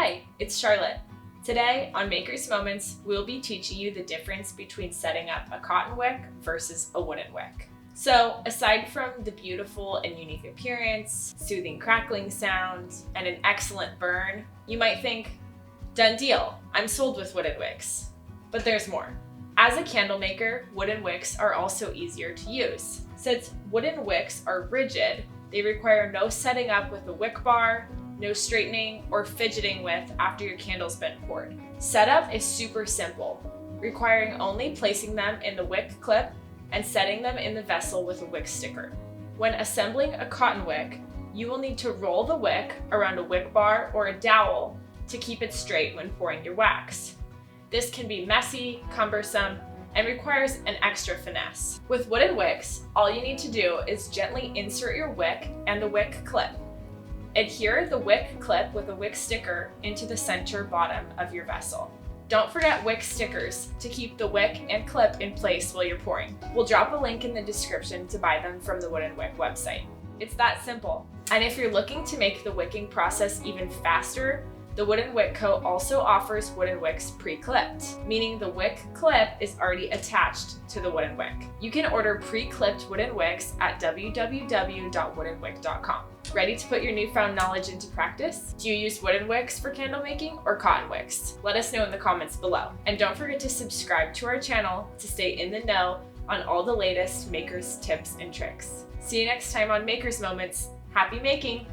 Hi, it's Charlotte. Today on Maker's Moments, we'll be teaching you the difference between setting up a cotton wick versus a wooden wick. So, aside from the beautiful and unique appearance, soothing crackling sounds, and an excellent burn, you might think, done deal, I'm sold with wooden wicks. But there's more. As a candle maker, wooden wicks are also easier to use. Since wooden wicks are rigid, they require no setting up with a wick bar, no straightening or fidgeting with after your candle's been poured. Setup is super simple, requiring only placing them in the wick clip and setting them in the vessel with a wick sticker. When assembling a cotton wick, you will need to roll the wick around a wick bar or a dowel to keep it straight when pouring your wax. This can be messy, cumbersome, and requires an extra finesse. With wooden wicks, all you need to do is gently insert your wick and the wick clip. Adhere the wick clip with a wick sticker into the center bottom of your vessel. Don't forget wick stickers to keep the wick and clip in place while you're pouring. We'll drop a link in the description to buy them from the Wooden Wick website. It's that simple. And if you're looking to make the wicking process even faster, the Wooden Wick Co. also offers wooden wicks pre-clipped, meaning the wick clip is already attached to the wooden wick. You can order pre-clipped wooden wicks at www.woodenwick.com. Ready to put your newfound knowledge into practice? Do you use wooden wicks for candle making or cotton wicks? Let us know in the comments below. And don't forget to subscribe to our channel to stay in the know on all the latest makers tips and tricks. See you next time on Makers Moments. Happy making!